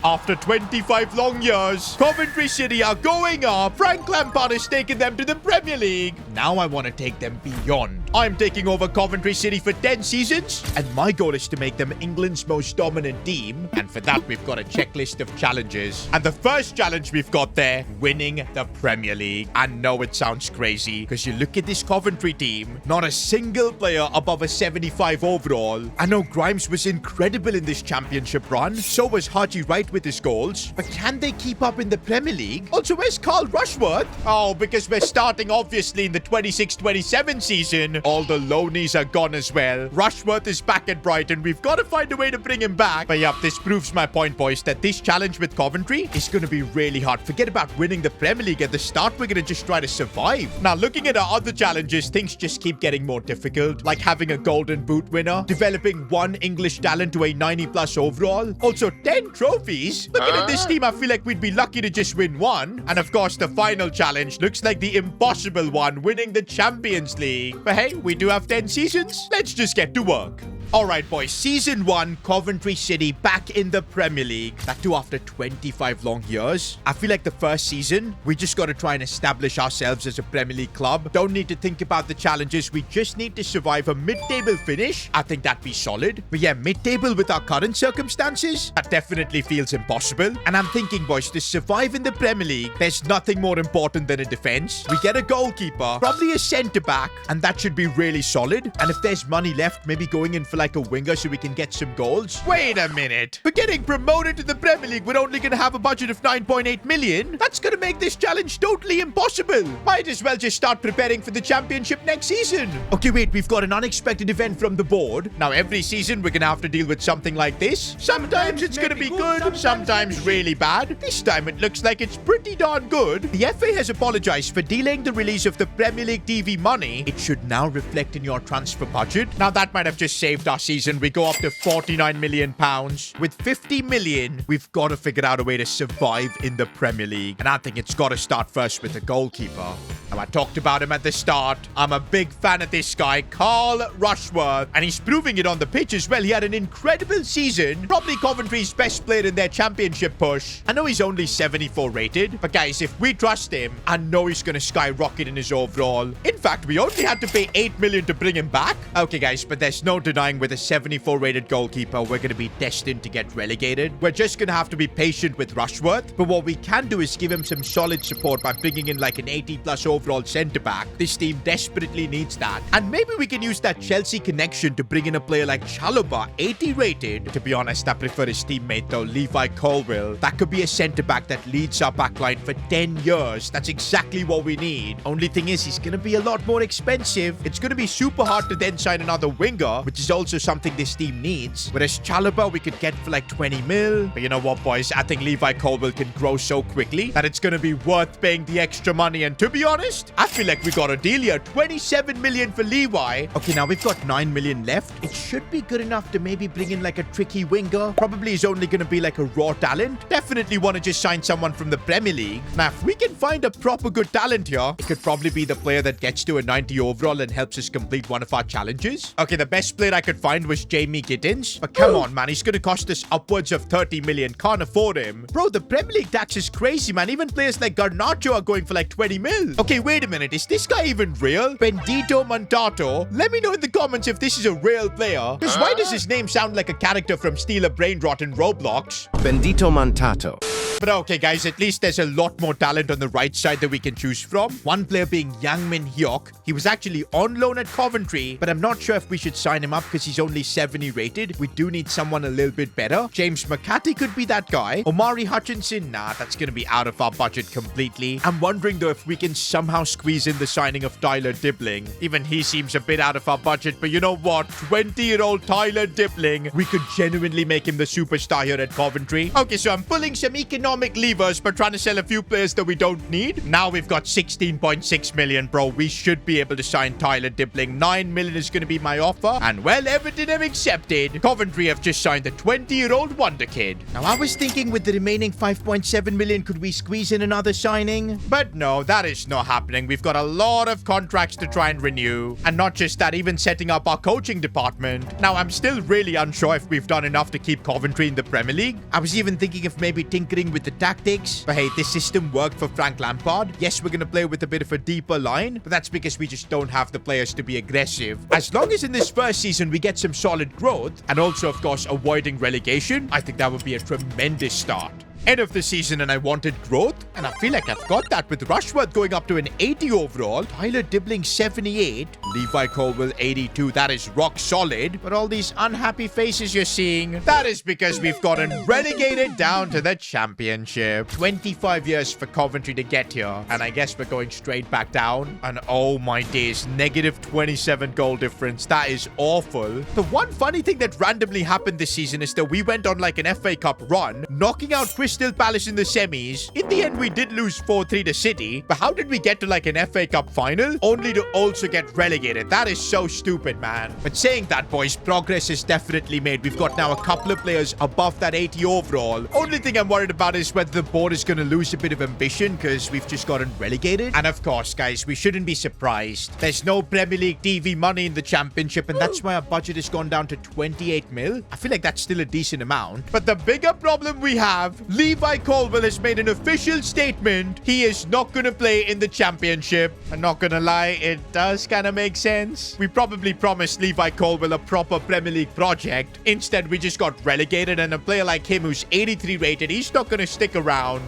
After 25 long years, Coventry City are going up. Frank Lampard has taken them to the Premier League. Now I want to take them beyond. I'm taking over Coventry City for 10 seasons, and my goal is to make them England's most dominant team. And for that, we've got a checklist of challenges. And the first challenge we've got there, winning the Premier League. I know it sounds crazy, because you look at this Coventry team, not a single player above a 75 overall. I know Grimes was incredible in this championship run. So was Haji Wright with his goals. But can they keep up in the Premier League? Also, where's Carl Rushworth? Oh, because we're starting obviously in the 26-27 season. All the loanies are gone as well. Rushworth is back at Brighton. We've got to find a way to bring him back. But yeah, this proves my point, boys, that this challenge with Coventry is going to be really hard. Forget about winning the Premier League at the start. We're going to just try to survive. Now, looking at our other challenges, things just keep getting more difficult. Like having a Golden Boot winner, developing one English talent to a 90+ overall. Also, 10 trophies. Looking at this team, I feel like we'd be lucky to just win one. And of course, the final challenge looks like the impossible one, winning the Champions League. But hey, we do have 10 seasons. Let's just get to work. Alright, boys, Season 1, Coventry City back in the Premier League. That too after 25 long years. I feel like the first season, we just got to try and establish ourselves as a Premier League club. Don't need to think about the challenges. We just need to survive a mid-table finish. I think that'd be solid. But yeah, mid-table with our current circumstances, that definitely feels impossible. And I'm thinking, boys, to survive in the Premier League, there's nothing more important than a defense. We get a goalkeeper, probably a centre-back, and that should be really solid. And if there's money left, maybe going in for like a winger so we can get some goals. Wait a minute. We're getting promoted to the Premier League. We're only going to have a budget of 9.8 million. That's going to make this challenge totally impossible. Might as well just start preparing for the championship next season. Okay, wait. We've got an unexpected event from the board. Now, every season, we're going to have to deal with something like this. Sometimes it's going to be good, sometimes really bad. This time, it looks like it's pretty darn good. The FA has apologized for delaying the release of the Premier League TV money. It should now reflect in your transfer budget. Now, that might have just saved our season. We go up to 49 million pounds. With 50 million, we've got to figure out a way to survive in the Premier League. And I think it's got to start first with the goalkeeper. Now, I talked about him at the start. I'm a big fan of this guy, Carl Rushworth. And he's proving it on the pitch as well. He had an incredible season. Probably Coventry's best player in their championship push. I know he's only 74 rated. But guys, if we trust him, I know he's going to skyrocket in his overall. In fact, we only had to pay 8 million to bring him back. Okay, guys, but there's no denying with a 74 rated goalkeeper, we're going to be destined to get relegated. We're just going to have to be patient with Rushworth. But what we can do is give him some solid support by bringing in like an 80+ overall centre-back. This team desperately needs that. And maybe we can use that Chelsea connection to bring in a player like Chalobah, 80 rated. To be honest, I prefer his teammate though, Levi Colwill. That could be a centre-back that leads our backline for 10 years. That's exactly what we need. Only thing is, he's going to be a lot more expensive. It's going to be super hard to then sign another winger, which is also something this team needs. Whereas Chalobah we could get for like 20 mil. But you know what, boys? I think Levi Colwill can grow so quickly that it's going to be worth paying the extra money. And to be honest, I feel like we got a deal here. 27 million for Levi. Okay, now we've got 9 million left. It should be good enough to maybe bring in like a tricky winger. Probably is only going to be like a raw talent. Definitely want to just sign someone from the Premier League. Now, if we can find a proper good talent here, it could probably be the player that gets to a 90 overall and helps us complete one of our challenges. Okay, the best player I could find was Jamie Gittins. But come on, man. He's going to cost us upwards of 30 million. Can't afford him. Bro, the Premier League tax is crazy, man. Even players like Garnacho are going for like 20 mil. Okay, wait a minute. Is this guy even real? Bendito Montato? Let me know in the comments if this is a real player. Because why does his name sound like a character from Steal a Brain Rot in Roblox? Bendito Montato. But okay, guys, at least there's a lot more talent on the right side that we can choose from. One player being Yang Min Hyuk. He was actually on loan at Coventry, but I'm not sure if we should sign him up because he's only 70 rated. We do need someone a little bit better. James McCarthy could be that guy. Omari Hutchinson, nah, that's going to be out of our budget completely. I'm wondering, though, if we can somehow squeeze in the signing of Tyler Dibling. Even he seems a bit out of our budget, but you know what? 20-year-old Tyler Dibling, we could genuinely make him the superstar here at Coventry. Okay, so I'm pulling some economic economic levers by trying to sell a few players that we don't need. Now we've got 16.6 million, bro. We should be able to sign Tyler Dibbling. 9 million is going to be my offer. And well, Everton have accepted. Coventry have just signed the 20-year-old wonder kid. Now, I was thinking with the remaining 5.7 million, could we squeeze in another signing? But no, that is not happening. We've got a lot of contracts to try and renew. And not just that, even setting up our coaching department. Now, I'm still really unsure if we've done enough to keep Coventry in the Premier League. I was even thinking of maybe tinkering with the tactics. But hey, this system worked for Frank Lampard. Yes, we're going to play with a bit of a deeper line, but that's because we just don't have the players to be aggressive. As long as in this first season we get some solid growth, and also, of course, avoiding relegation, I think that would be a tremendous start. End of the season and I wanted growth, and I feel like I've got that with Rushworth going up to an 80 overall, Tyler Dibbling 78, Levi Colwill 82. That is rock solid. But all these unhappy faces you're seeing, that is because we've gotten relegated down to the Championship. 25 years for Coventry to get here, and I guess we're going straight back down. And oh my days, negative 27 goal difference. That is awful. The one funny thing that randomly happened this season is that we went on like an FA Cup run, knocking out Crystal Palace in the semis. In the end, we did lose 4-3 to City, but how did we get to like an FA Cup final only to also get relegated? That is so stupid, man. But saying that, boys, progress is definitely made. We've got now a couple of players above that 80 overall. Only thing I'm worried about is whether the board is going to lose a bit of ambition because we've just gotten relegated. And of course, guys, we shouldn't be surprised. There's no Premier League TV money in the Championship, and that's why our budget has gone down to 28 mil. I feel like that's still a decent amount. But the bigger problem we have, Levi Colwill has made an official statement. He is not going to play in the Championship. I'm not going to lie, it does kind of make sense. We probably promised Levi Colwill a proper Premier League project. Instead, we just got relegated, and a player like him who's 83 rated, he's not going to stick around.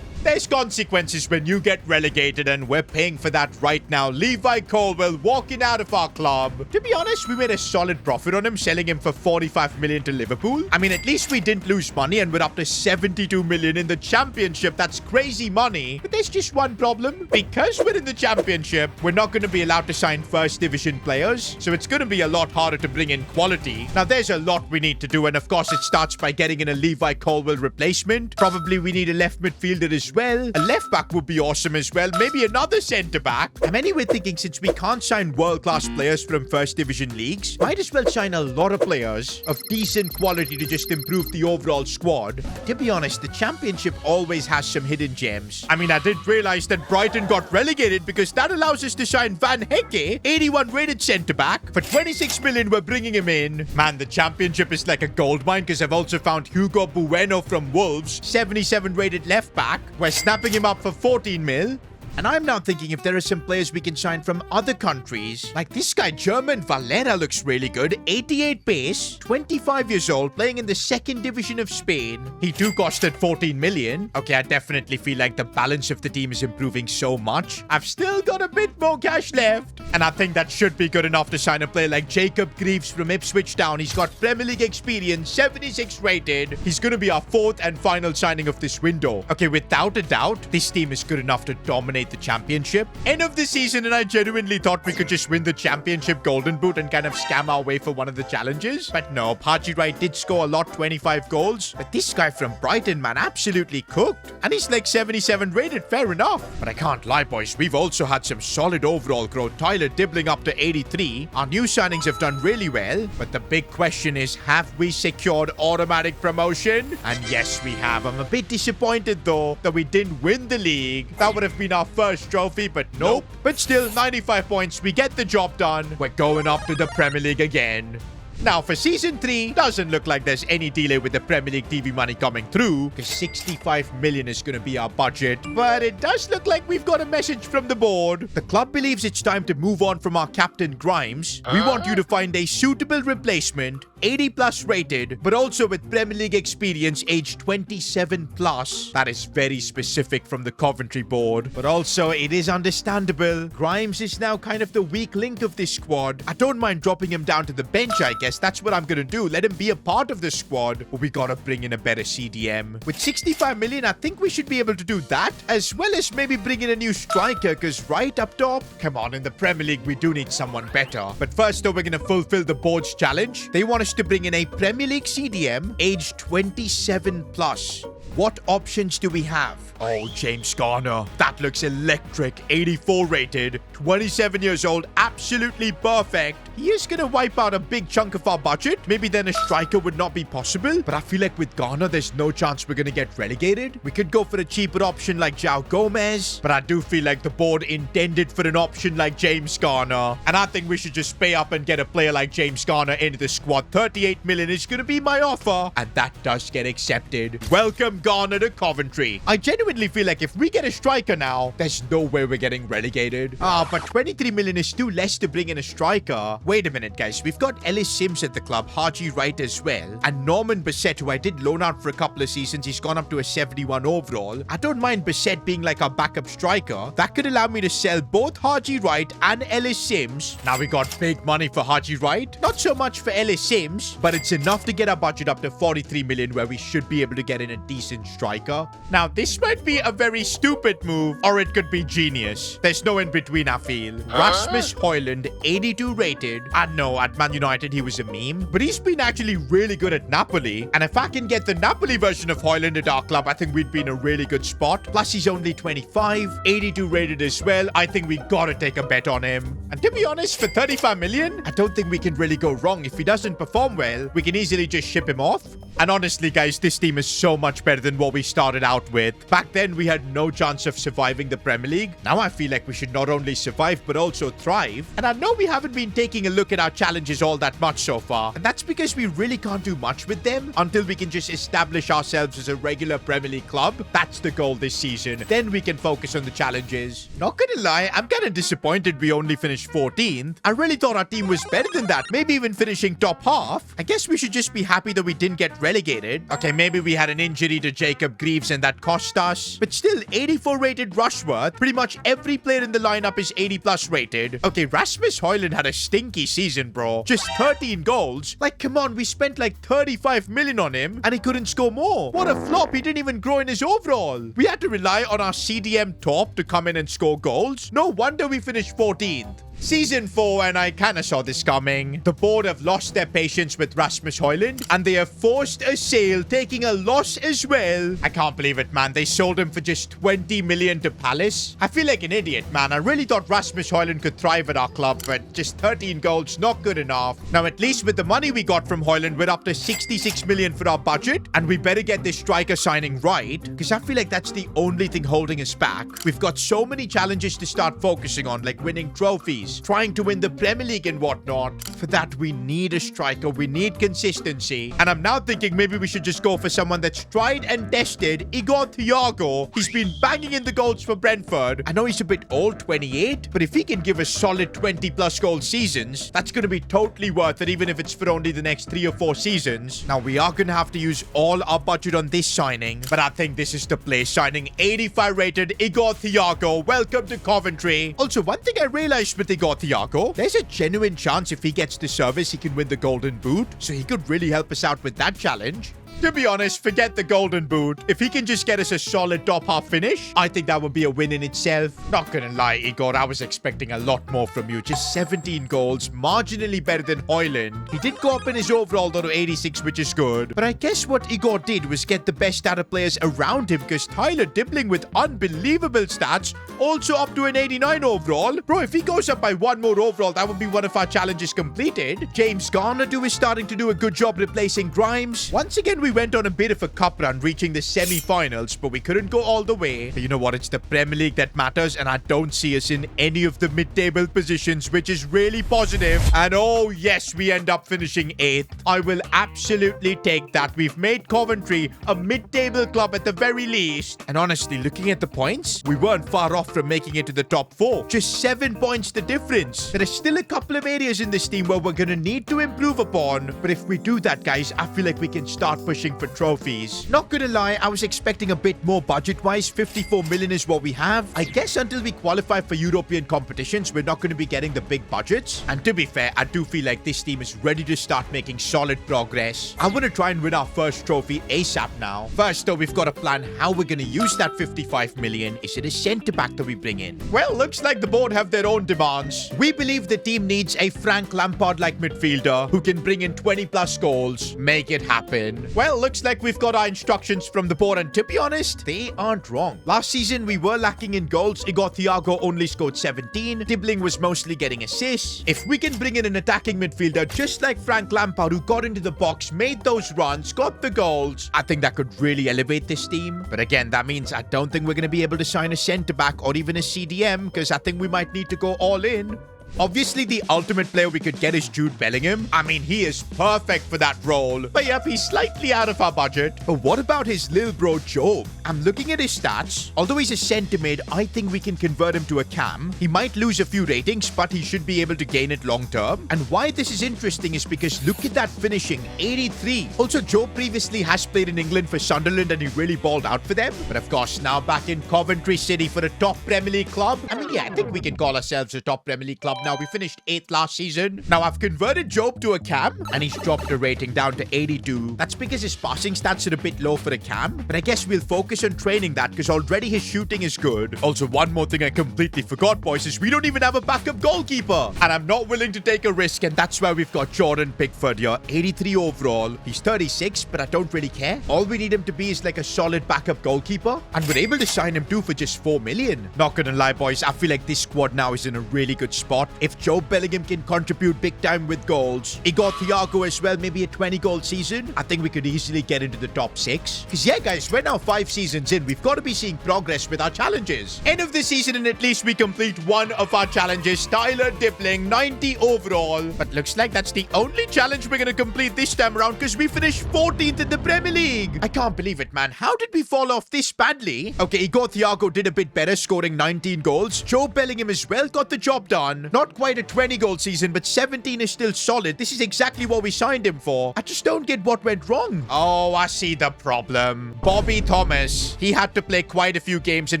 There's consequences when you get relegated, and we're paying for that right now. Levi Colwill walking out of our club. To be honest, we made a solid profit on him, selling him for 45 million to Liverpool. I mean, at least we didn't lose money, and we're up to 72 million in the Championship. That's crazy money. But there's just one problem. Because we're in the Championship, we're not going to be allowed to sign first division players. So it's going to be a lot harder to bring in quality. Now, there's a lot we need to do, and of course, it starts by getting in a Levi Colwill replacement. Probably we need a left midfielder as well. A left back would be awesome as well. Maybe another centre back. I'm anyway thinking, since we can't sign world-class players from first division leagues, might as well sign a lot of players of decent quality to just improve the overall squad. To be honest, the Championship always has some hidden gems. I mean, I did realize that Brighton got relegated because that allows us to sign Van Hecke, 81 rated centre back. For 26 million, we're bringing him in. Man, the Championship is like a goldmine because I've also found Hugo Bueno from Wolves, 77 rated left back. We're snapping him up for 14 mil. And I'm now thinking if there are some players we can sign from other countries. Like this guy, German Valera, looks really good. 88 pace, 25 years old, playing in the second division of Spain. He too costed 14 million. Okay, I definitely feel like the balance of the team is improving so much. I've still got a bit more cash left. And I think that should be good enough to sign a player like Jacob Greaves from Ipswich Town. He's got Premier League experience, 76 rated. He's going to be our fourth and final signing of this window. Okay, without a doubt, this team is good enough to dominate the Championship. End of the season, and I genuinely thought we could just win the Championship Golden Boot and kind of scam our way for one of the challenges. But no, Haji Wright did score a lot, 25 goals. But this guy from Brighton, man, absolutely cooked. And he's like 77 rated, fair enough. But I can't lie, boys. We've also had some solid overall growth. Tyler Dibbling up to 83. Our new signings have done really well. But the big question is, have we secured automatic promotion? And yes, we have. I'm a bit disappointed, though, that we didn't win the league. That would have been our first trophy, but nope. But still, 95 points. We get the job done. We're going up to the Premier League again. Now, for Season 3, doesn't look like there's any delay with the Premier League TV money coming through, because 65 million is going to be our budget. But it does look like we've got a message from the board. The club believes it's time to move on from our captain Grimes. We want you to find a suitable replacement, 80 plus rated, but also with Premier League experience, age 27 plus. That is very specific from the Coventry board. But also, it is understandable. Grimes is now kind of the weak link of this squad. I don't mind dropping him down to the bench, I guess. That's what I'm gonna do. Let him be a part of the squad. But we gotta bring in a better CDM. With 65 million, I think we should be able to do that, as well as maybe bring in a new striker, because right up top, come on, in the Premier League, we do need someone better. But first, though, we're gonna fulfill the board's challenge. They want us to bring in a Premier League CDM, age 27 plus. What options do we have? Oh, James Garner. That looks electric. 84 rated. 27 years old. Absolutely perfect. He is going to wipe out a big chunk of our budget. Maybe then a striker would not be possible. But I feel like with Garner, there's no chance we're going to get relegated. We could go for a cheaper option like João Gomez. But I do feel like the board intended for an option like James Garner. And I think we should just pay up and get a player like James Garner into the squad. 38 million is going to be my offer. And that does get accepted. Welcome Garner to Coventry. I genuinely feel like if we get a striker now, there's no way we're getting relegated. But 23 million is too less to bring in a striker. Wait a minute, guys. We've got Ellis Sims at the club, Haji Wright as well, and Norman Bissett, who I did loan out for a couple of seasons. He's gone up to a 71 overall. I don't mind Bissett being like our backup striker. That could allow me to sell both Haji Wright and Ellis Sims. Now we got big money for Haji Wright. Not so much for Ellis Sims, but it's enough to get our budget up to 43 million, where we should be able to get in a decent striker. Now, this might be a very stupid move, or it could be genius. There's no in between, I feel. Rasmus Højlund, 82 rated. I know, at Man United, he was a meme, but he's been actually really good at Napoli. And if I can get the Napoli version of Højlund at our club, I think we'd be in a really good spot. Plus, he's only 25, 82 rated as well. I think we gotta take a bet on him. And to be honest, for 35 million, I don't think we can really go wrong. If he doesn't perform well, we can easily just ship him off. And honestly, guys, this team is so much better than what we started out with. Back then, we had no chance of surviving the Premier League. Now I feel like we should not only survive, but also thrive. And I know we haven't been taking a look at our challenges all that much so far. And that's because we really can't do much with them until we can just establish ourselves as a regular Premier League club. That's the goal this season. Then we can focus on the challenges. Not gonna lie, I'm kind of disappointed we only finished 14th. I really thought our team was better than that. Maybe even finishing top half. I guess we should just be happy that we didn't get relegated. Okay, maybe we had an injury to Jacob Greaves and that cost us. But still, 84 rated Rushworth. Pretty much every player in the lineup is 80 plus rated. Okay, Rasmus Højlund had a stinky season, bro. Just 13 goals. Like, come on, we spent like 35 million on him and he couldn't score more. What a flop. He didn't even grow in his overall. We had to rely on our CDM top to come in and score goals. No wonder we finished 14th. Season 4, and I kinda saw this coming. The board have lost their patience with Rasmus Højlund, and they have forced a sale, taking a loss as well. I can't believe it, man. They sold him for just 20 million to Palace. I feel like an idiot, man. I really thought Rasmus Højlund could thrive at our club, but just 13 goals, not good enough. Now, at least with the money we got from Højlund, we're up to 66 million for our budget, and we better get this striker signing right, because I feel like that's the only thing holding us back. We've got so many challenges to start focusing on, like winning trophies, trying to win the Premier League and whatnot. For that, we need a striker. We need consistency. And I'm now thinking maybe we should just go for someone that's tried and tested. Igor Thiago. He's been banging in the goals for Brentford. I know he's a bit old, 28, but if he can give us solid 20 plus goal seasons, that's going to be totally worth it, even if it's for only the next 3 or 4 seasons. Now, we are going to have to use all our budget on this signing, but I think this is the play. Signing 85 rated Igor Thiago. Welcome to Coventry. Also, one thing I realized with Igor Thiago, there's a genuine chance if he gets the service, he can win the Golden Boot. So he could really help us out with that challenge. To be honest, forget the Golden Boot. If he can just get us a solid top half finish, I think that would be a win in itself. Not gonna lie, Igor, I was expecting a lot more from you. Just 17 goals, marginally better than Højlund. He did go up in his overall though to 86, which is good. But I guess what Igor did was get the best out of players around him, because Tyler Dibbling with unbelievable stats, also up to an 89 overall. Bro, if he goes up by 1 more overall, that would be one of our challenges completed. James Garner is starting to do a good job replacing Grimes. Once again, we went on a bit of a cup run, reaching the semi-finals, but we couldn't go all the way. But you know what? It's the Premier League that matters, and I don't see us in any of the mid-table positions, which is really positive. And oh yes, we end up finishing 8th. I will absolutely take that. We've made Coventry a mid-table club at the very least. And honestly, looking at the points, we weren't far off from making it to the top 4. Just 7 points the difference. There are still a couple of areas in this team where we're gonna need to improve upon, but if we do that, guys, I feel like we can start pushing for trophies. Not gonna lie, I was expecting a bit more budget-wise. 54 million is what we have. I guess until we qualify for European competitions, we're not gonna be getting the big budgets. And to be fair, I do feel like this team is ready to start making solid progress. I want to try and win our first trophy ASAP now. First, though, we've got to plan how we're gonna use that 55 million. Is it a centre-back that we bring in? Well, looks like the board have their own demands. We believe the team needs a Frank Lampard-like midfielder who can bring in 20 plus goals. Make it happen. Well, Well, looks like we've got our instructions from the board, and to be honest, they aren't wrong. Last season, we were lacking in goals. Igor Thiago only scored 17. Dibbling was mostly getting assists. If we can bring in an attacking midfielder just like Frank Lampard, who got into the box, made those runs, got the goals, I think that could really elevate this team. But again, that means I don't think we're going to be able to sign a centre-back or even a CDM, because I think we might need to go all in. Obviously, the ultimate player we could get is Jude Bellingham. I mean, he is perfect for that role. But yep, he's slightly out of our budget. But what about his little bro, Job? I'm looking at his stats. Although he's a centre mid, I think we can convert him to a cam. He might lose a few ratings, but he should be able to gain it long term. And why this is interesting is because look at that finishing, 83. Also, Job previously has played in England for Sunderland and he really balled out for them. But of course, now back in Coventry City for a top Premier League club. I mean, yeah, I think we can call ourselves a top Premier League club now. We finished 8th last season. Now I've converted Job to a cam and he's dropped the rating down to 82. That's because his passing stats are a bit low for a cam, but I guess we'll focus on training that because already his shooting is good. Also, one more thing I completely forgot, boys, is we don't even have a backup goalkeeper, and I'm not willing to take a risk, and that's why we've got Jordan Pickford here, 83 overall. He's 36, but I don't really care. All we need him to be is like a solid backup goalkeeper, and we're able to sign him too for just 4 million. Not gonna lie, boys, I feel like this squad now is in a really good spot. If Joe Bellingham can contribute big time with goals, Igor Thiago as well, maybe a 20-goal season, I think we could easily get into the top 6. Because yeah, guys, we're now 5 seasons in. We've got to be seeing progress with our challenges. End of the season and at least we complete one of our challenges. Tyler Dibbling, 90 overall. But looks like that's the only challenge we're going to complete this time around because we finished 14th in the Premier League. I can't believe it, man. How did we fall off this badly? Okay, Igor Thiago did a bit better, scoring 19 goals. Joe Bellingham as well got the job done. Not quite a 20-goal season, but 17 is still solid. This is exactly what we signed him for. I just don't get what went wrong. Oh, I see the problem. Bobby Thomas. He had to play quite a few games. In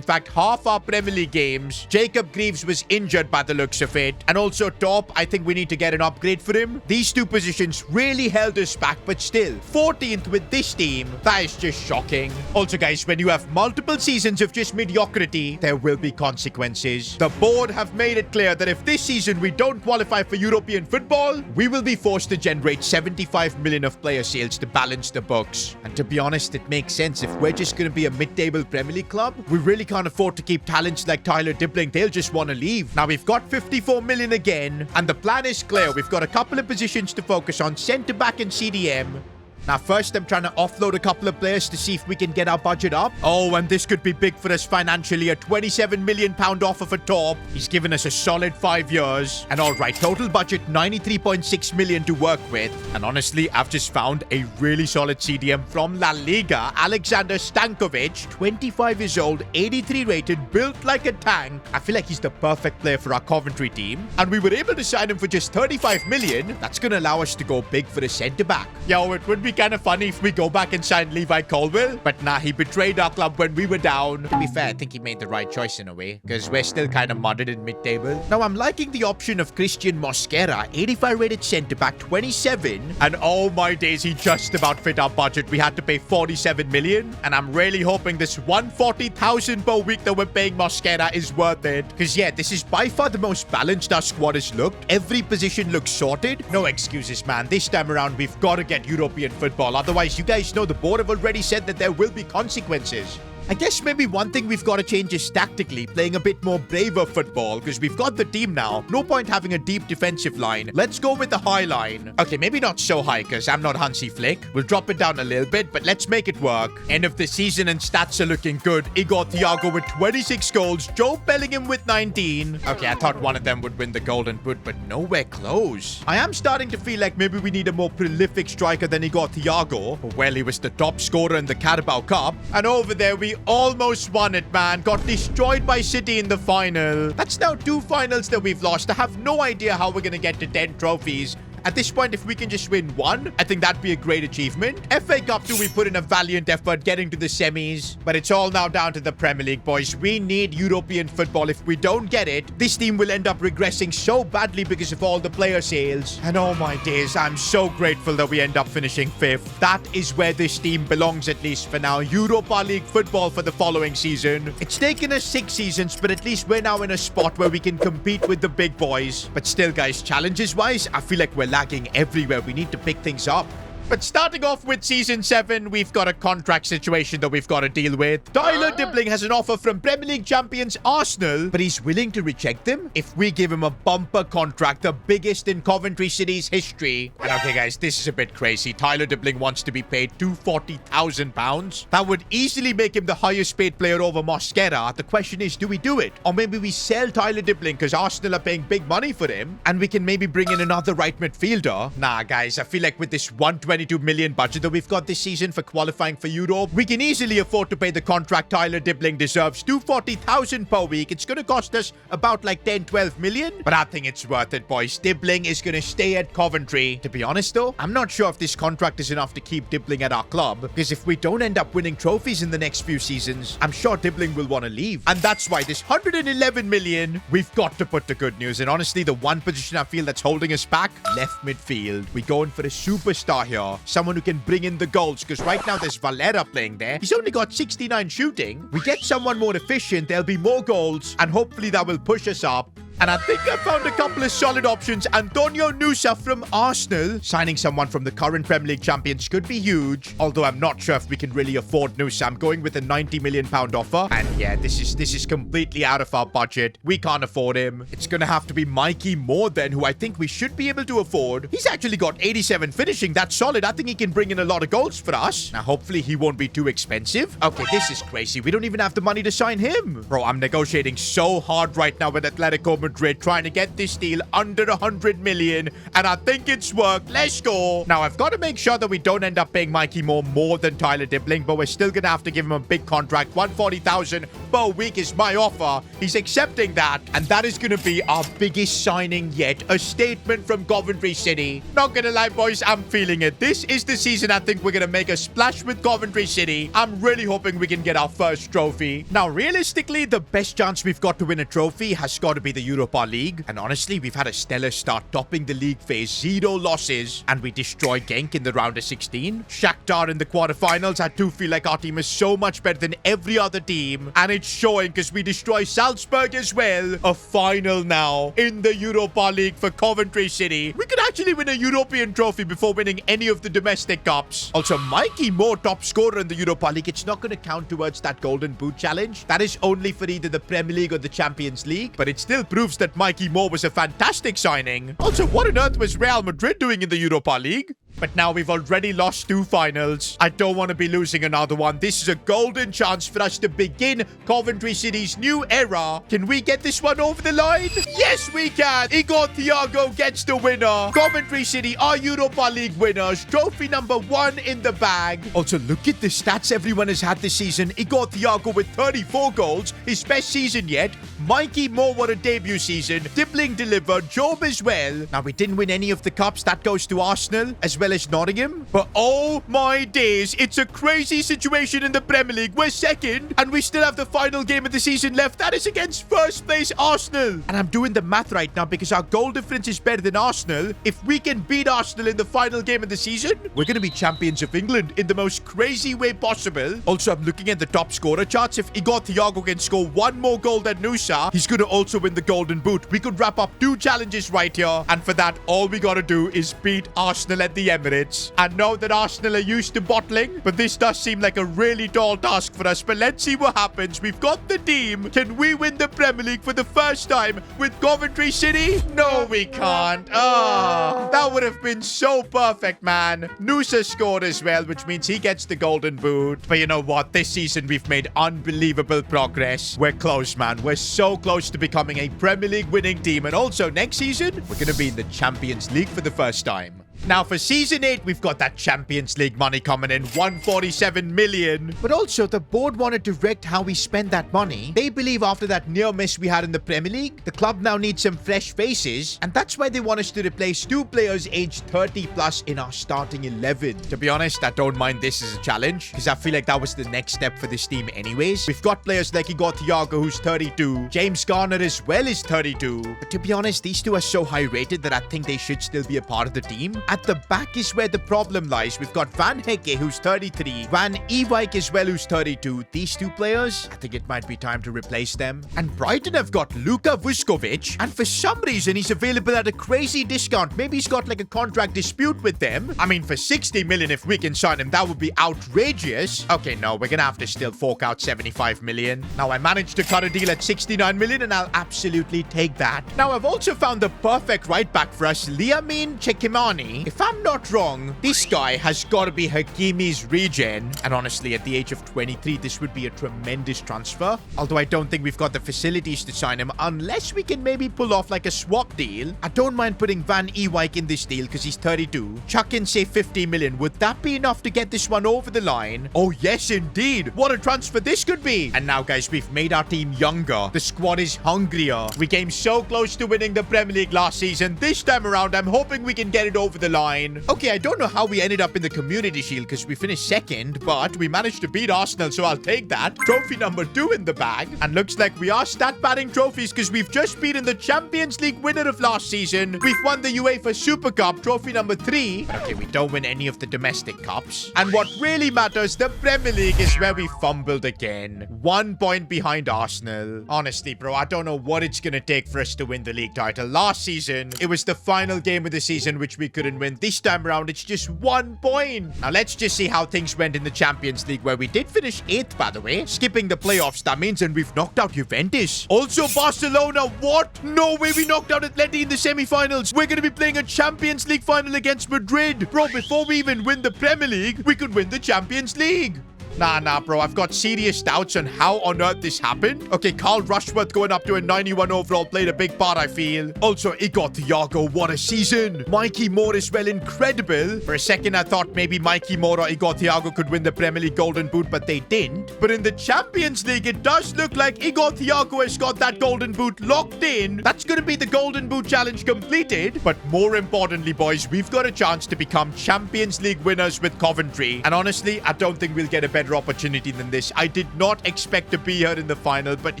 fact, half our Premier League games. Jacob Greaves was injured by the looks of it. And also Top, I think we need to get an upgrade for him. These two positions really held us back, but still, 14th with this team. That is just shocking. Also, guys, when you have multiple seasons of just mediocrity, there will be consequences. The board have made it clear that if this season we don't qualify for European football, we will be forced to generate 75 million of player sales to balance the books. And to be honest, it makes sense. If we're just going to be a mid-table Premier League club, we really can't afford to keep talents like Tyler Dibbling. They'll just want to leave. Now, we've got 54 million again, and the plan is clear. We've got a couple of positions to focus on, centre-back and CDM. Now, first, I'm trying to offload a couple of players to see if we can get our budget up. Oh, and this could be big for us financially. A £27 million offer for Top. He's given us a solid 5 years. And all right, total budget 93.6 million to work with. And honestly, I've just found a really solid CDM from La Liga. Alexander Stankovic, 25 years old, 83 rated, built like a tank. I feel like he's the perfect player for our Coventry team. And we were able to sign him for just 35 million. That's going to allow us to go big for a centre-back. Yo, it would be kind of funny if we go back and sign Levi Colwill, but nah, he betrayed our club when we were down. To be fair, I think he made the right choice in a way, because we're still kind of mudded in mid-table. Now, I'm liking the option of Christian Mosquera, 85 rated centre-back, 27, and oh my days, he just about fit our budget. We had to pay 47 million, and I'm really hoping this 140,000 per week that we're paying Mosquera is worth it, because yeah, this is by far the most balanced our squad has looked. Every position looks sorted. No excuses, man. This time around, we've got to get European football. Otherwise, you guys know the board have already said that there will be consequences. I guess maybe one thing we've got to change is tactically, playing a bit more braver football, because we've got the team now. No point having a deep defensive line. Let's go with the high line. Okay, maybe not so high, because I'm not Hansi Flick. We'll drop it down a little bit, but let's make it work. End of the season and stats are looking good. Igor Thiago with 26 goals. Joe Bellingham with 19. Okay, I thought one of them would win the Golden Boot, but nowhere close. I am starting to feel like maybe we need a more prolific striker than Igor Thiago. Well, he was the top scorer in the Carabao Cup. And over there, we almost won it, man. Got destroyed by City in the final. That's now 2 finals that we've lost. I have no idea how we're going to get to 10 trophies. At this point, if we can just win 1, I think that'd be a great achievement. FA Cup 2, we put in a valiant effort getting to the semis. But it's all now down to the Premier League, boys. We need European football. If we don't get it, this team will end up regressing so badly because of all the player sales. And oh my days, I'm so grateful that we end up finishing 5th. That is where this team belongs, at least for now. Europa League football for the following season. It's taken us 6 seasons, but at least we're now in a spot where we can compete with the big boys. But still, guys, challenges-wise, I feel like we're lagging everywhere. We need to pick things up. But starting off with Season 7, we've got a contract situation that we've got to deal with. Tyler Dibbling has an offer from Premier League champions Arsenal, but he's willing to reject them if we give him a bumper contract, the biggest in Coventry City's history. And okay, guys, this is a bit crazy. Tyler Dibbling wants to be paid £240,000. That would easily make him the highest paid player over Mosquera. The question is, do we do it? Or maybe we sell Tyler Dibbling because Arsenal are paying big money for him, and we can maybe bring in another right midfielder. Nah, guys, I feel like with this 122 million budget that we've got this season for qualifying for Europe, we can easily afford to pay the contract Tyler Dibbling deserves. $240,000 per week. It's going to cost us about like 10-12 million, but I think it's worth it, boys. Dibbling is going to stay at Coventry. To be honest though, I'm not sure if this contract is enough to keep Dibbling at our club, because if we don't end up winning trophies in the next few seasons, I'm sure Dibbling will want to leave. And that's why this 111 million, we've got to put the good news. And honestly, the one position I feel that's holding us back, left midfield. We're going for a superstar here, someone who can bring in the goals, because right now there's Valera playing there. He's only got 69 shooting. We get someone more efficient, there'll be more goals, and hopefully that will push us up. And I think I found a couple of solid options. Antonio Nusa from Arsenal. Signing someone from the current Premier League champions could be huge. Although I'm not sure if we can really afford Nusa. I'm going with a £90 million offer. And yeah, this is completely out of our budget. We can't afford him. It's going to have to be Mikey Moore then, who I think we should be able to afford. He's actually got 87 finishing. That's solid. I think he can bring in a lot of goals for us. Now, hopefully he won't be too expensive. Okay, this is crazy. We don't even have the money to sign him. Bro, I'm negotiating so hard right now with Atletico Madrid, trying to get this deal under 100 million, and I think it's worked. Let's go. Now, I've got to make sure that we don't end up paying Mikey Moore more than Tyler Dibbling, but we're still going to have to give him a big contract. 140,000 per week is my offer. He's accepting that, and that is going to be our biggest signing yet. A statement from Coventry City. Not going to lie, boys, I'm feeling it. This is the season I think we're going to make a splash with Coventry City. I'm really hoping we can get our first trophy. Now, realistically, the best chance we've got to win a trophy has got to be the Europa League. And honestly, we've had a stellar start, topping the league phase, 0 losses, and we destroy Genk in the round of 16. Shakhtar in the quarterfinals. I do feel like our team is so much better than every other team, and it's showing because we destroy Salzburg as well. A final now in the Europa League for Coventry City. We could actually win a European trophy before winning any of the domestic cups. Also, Mikey Moore, top scorer in the Europa League. It's not going to count towards that Golden Boot challenge. That is only for either the Premier League or the Champions League, but it still proves that Mikey Moore was a fantastic signing. Also, what on earth was Real Madrid doing in the Europa League? But now we've already lost 2 finals. I don't want to be losing another one. This is a golden chance for us to begin Coventry City's new era. Can we get this one over the line? Yes, we can. Igor Thiago gets the winner. Coventry City are Europa League winners. Trophy number 1 in the bag. Also, look at the stats everyone has had this season. Igor Thiago with 34 goals. His best season yet. Mikey Moore, what a debut season. Dibbling delivered. Job as well. Now, we didn't win any of the cups. That goes to Arsenal as well as Nottingham. But oh my days, it's a crazy situation in the Premier League. We're second, and we still have the final game of the season left. That is against first place Arsenal. And I'm doing the math right now because our goal difference is better than Arsenal. If we can beat Arsenal in the final game of the season, we're going to be champions of England in the most crazy way possible. Also, I'm looking at the top scorer charts. If Igor Thiago can score 1 more goal than Nusa, he's going to also win the Golden Boot. We could wrap up 2 challenges right here, and for that, all we got to do is beat Arsenal at the Emirates. I know that Arsenal are used to bottling, but this does seem like a really tall task for us. But let's see what happens. We've got the team. Can we win the Premier League for the first time with Coventry City? No, we can't. Oh, that would have been so perfect, man. Nusa scored as well, which means he gets the Golden Boot. But you know what? This season, we've made unbelievable progress. We're close, man. We're so close to becoming a Premier League winning team. And also, next season, we're going to be in the Champions League for the first time. Now, for Season 8, we've got that Champions League money coming in, 147 million. But also, the board wanted to direct how we spend that money. They believe after that near miss we had in the Premier League, the club now needs some fresh faces. And that's why they want us to replace 2 players aged 30 plus in our starting 11. To be honest, I don't mind this as a challenge, because I feel like that was the next step for this team anyways. We've got players like Igor Thiago, who's 32. James Garner as well is 32. But to be honest, these 2 are so high rated that I think they should still be a part of the team. at the back is where the problem lies. We've got Van Hecke, who's 33, Van Ewijk as well, who's 32. These two players, I think it might be time to replace them. And Brighton have got Luka Vuskovic, and for some reason, he's available at a crazy discount. Maybe he's got like a contract dispute with them. I mean, for 60 million, if we can sign him, that would be outrageous. Okay, no, we're gonna have to still fork out 75 million. Now, I managed to cut a deal at 69 million, and I'll absolutely take that. Now, I've also found the perfect right back for us, Liamin Chekimani. If I'm not wrong, this guy has got to be Hakimi's regen. And honestly, at the age of 23, this would be a tremendous transfer. Although I don't think we've got the facilities to sign him unless we can maybe pull off like a swap deal. I don't mind putting Van Ewijk in this deal because he's 32. Chuck in, say, 50 million. Would that be enough to get this one over the line? Oh, yes, indeed. What a transfer this could be. And now, guys, we've made our team younger. The squad is hungrier. We came so close to winning the Premier League last season. This time around, I'm hoping we can get it over the line. Okay, I don't know how we ended up in the Community Shield because we finished second, but we managed to beat Arsenal, so I'll take that. Trophy number 2 in the bag. And looks like we are stat padding trophies because we've just beaten the Champions League winner of last season. We've won the UEFA Super Cup, trophy number 3. But okay, we don't win any of the domestic cups. And what really matters, the Premier League is where we fumbled again. 1 point behind Arsenal. Honestly, bro, I don't know what it's gonna take for us to win the league title. Last season, it was the final game of the season which we couldn't win. This time around, it's just 1 point. Now, let's just see how things went in the Champions League, where we did finish 8th, by the way. Skipping the playoffs, that means, and we've knocked out Juventus. Also, Barcelona, what? No way we knocked out Atleti in the semi-finals. We're gonna be playing a Champions League final against Madrid. Bro, before we even win the Premier League, we could win the Champions League. Nah, bro. I've got serious doubts on how on earth this happened. Okay, Carl Rushworth going up to a 91 overall played a big part, I feel. Also, Igor Thiago, what a season. Mikey Moore as well, incredible. For a second, I thought maybe Mikey Moore or Igor Thiago could win the Premier League Golden Boot, but they didn't. But in the Champions League, it does look like Igor Thiago has got that Golden Boot locked in. That's going to be the Golden Boot challenge completed. But more importantly, boys, we've got a chance to become Champions League winners with Coventry. And honestly, I don't think we'll get a better opportunity than this. I did not expect to be here in the final, but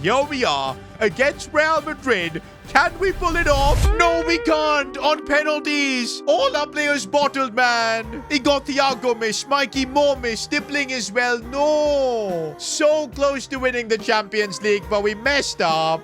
here we are against Real Madrid. Can we pull it off? No, we can't. On penalties. All our players bottled, man. Igor Thiago missed. Mikey Moore missed. Stippling as well. No. So close to winning the Champions League, but we messed up.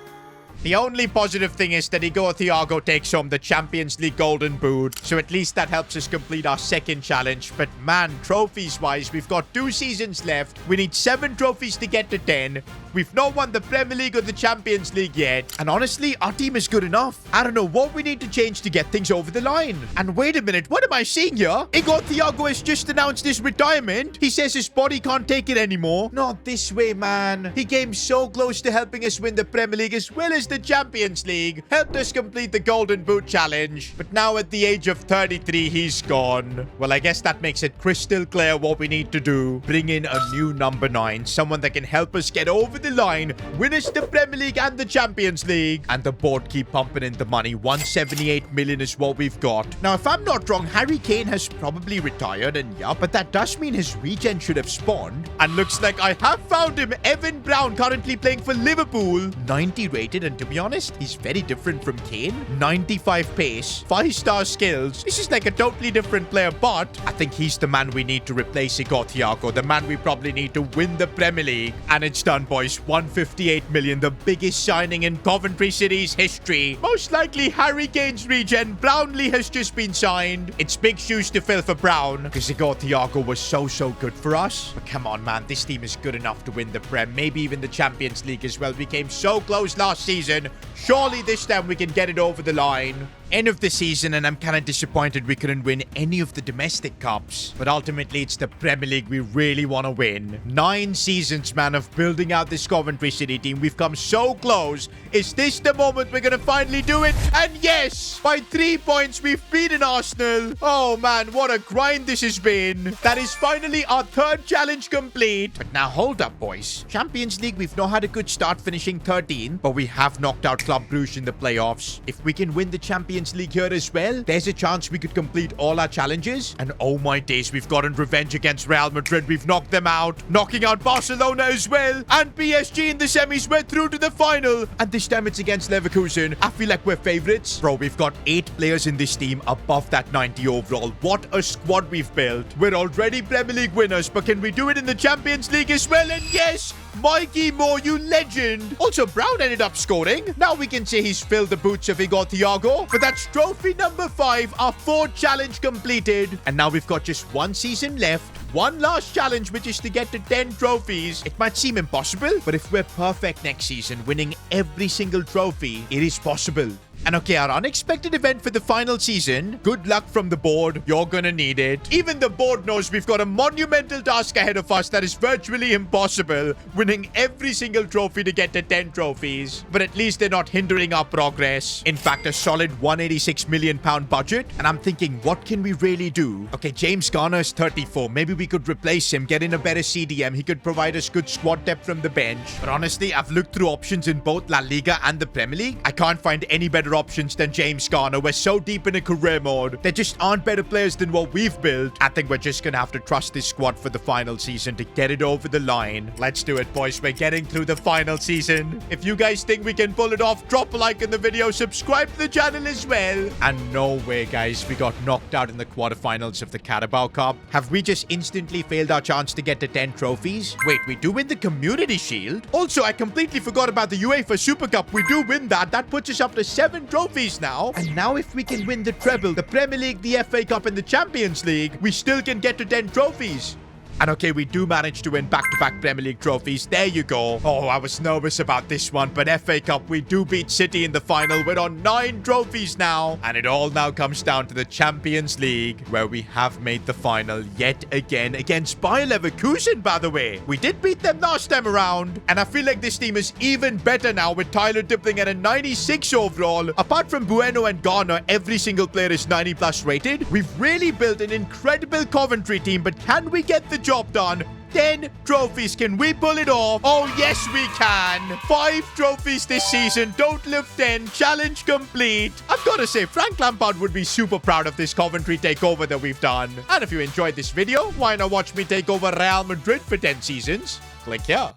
The only positive thing is that Igor Thiago takes home the Champions League Golden Boot. So at least that helps us complete our second challenge. But man, trophies-wise, we've got 2 seasons left. We need 7 trophies to get to 10. We've not won the Premier League or the Champions League yet. And honestly, our team is good enough. I don't know what we need to change to get things over the line. And wait a minute, what am I seeing here? Igor Thiago has just announced his retirement. He says his body can't take it anymore. Not this way, man. He came so close to helping us win the Premier League as well as the Champions League. Helped us complete the Golden Boot challenge. But now at the age of 33, he's gone. Well, I guess that makes it crystal clear what we need to do. Bring in a new number 9. Someone that can help us get over the line, win us the Premier League and the Champions League. And the board keep pumping in the money. 178 million is what we've got. Now, if I'm not wrong, Harry Kane has probably retired, and yeah, but that does mean his regen should have spawned. And looks like I have found him. Evan Brown, currently playing for Liverpool. 90 rated, and to be honest, he's very different from Kane. 95 pace, 5-star skills. This is like a totally different player, but I think he's the man we need to replace Igor Thiago. The man we probably need to win the Premier League. And it's done, boys. 158 million, the biggest signing in Coventry City's history. Most likely Harry Kane's regen. Brownlee has just been signed. It's big shoes to fill for Brown, because Igor Thiago was so good for us. But come on, man, this team is good enough to win the Prem, maybe even the Champions League as well. We came so close last season. Surely this time we can get it over the line. End of the season, and I'm kind of disappointed we couldn't win any of the domestic cups. But ultimately, it's the Premier League we really want to win. 9 seasons, man, of building out this Coventry City team. We've come so close. Is this the moment we're going to finally do it? And yes, by 3 points, we've beaten Arsenal. Oh, man, what a grind this has been. That is finally our 3rd challenge complete. But now, hold up, boys. Champions League, we've not had a good start finishing 13th, but we have knocked out Club Brugge in the playoffs. If we can win the Champions Champions League here as well. There's a chance we could complete all our challenges. And oh my days, we've gotten revenge against Real Madrid. We've knocked them out, knocking out Barcelona as well. And PSG in the semis went through to the final. And this time it's against Leverkusen. I feel like we're favorites. Bro, we've got 8 players in this team above that 90 overall. What a squad we've built. We're already Premier League winners, but can we do it in the Champions League as well? And yes, Mikey Moore, you legend. Also, Brown ended up scoring. Now we can say he's filled the boots of Igor Thiago. But that's trophy number 5, our 4th challenge completed. And now we've got just 1 season left. One last challenge, which is to get to 10 trophies. It might seem impossible, but if we're perfect next season, winning every single trophy, it is possible. And okay, our unexpected event for the final season. Good luck from the board. You're gonna need it. Even the board knows we've got a monumental task ahead of us that is virtually impossible. Winning every single trophy to get to 10 trophies. But at least they're not hindering our progress. In fact, a solid £186 million budget. And I'm thinking, what can we really do? Okay, James Garner's 34. Maybe we could replace him, get in a better CDM. He could provide us good squad depth from the bench. But honestly, I've looked through options in both La Liga and the Premier League. I can't find any better options than James Garner. We're so deep in a career mode. There just aren't better players than what we've built. I think we're just gonna have to trust this squad for the final season to get it over the line. Let's do it, boys. We're getting through the final season. If you guys think we can pull it off, drop a like in the video, subscribe to the channel as well. And no way, guys, we got knocked out in the quarterfinals of the Carabao Cup. Have we just instantly failed our chance to get to 10 trophies? Wait, we do win the Community Shield? Also, I completely forgot about the UEFA Super Cup. We do win that. That puts us up to 7 trophies now. And now if we can win the treble, the Premier League, the FA Cup, and the Champions League, we still can get to 10 trophies. And okay, we do manage to win back-to-back Premier League trophies. There you go. Oh, I was nervous about this one, but FA Cup, we do beat City in the final. We're on 9 trophies now. And it all now comes down to the Champions League, where we have made the final yet again against Bayer Leverkusen, by the way. We did beat them last time around. And I feel like this team is even better now with Tyler Dippling at a 96 overall. Apart from Bueno and Garner, every single player is 90 plus rated. We've really built an incredible Coventry team, but can we get the job done? 10 trophies. Can we pull it off? Oh, yes, we can. 5 trophies this season. Total of 10. Challenge complete. I've got to say, Frank Lampard would be super proud of this Coventry takeover that we've done. And if you enjoyed this video, why not watch me take over Real Madrid for 10 seasons? Click here.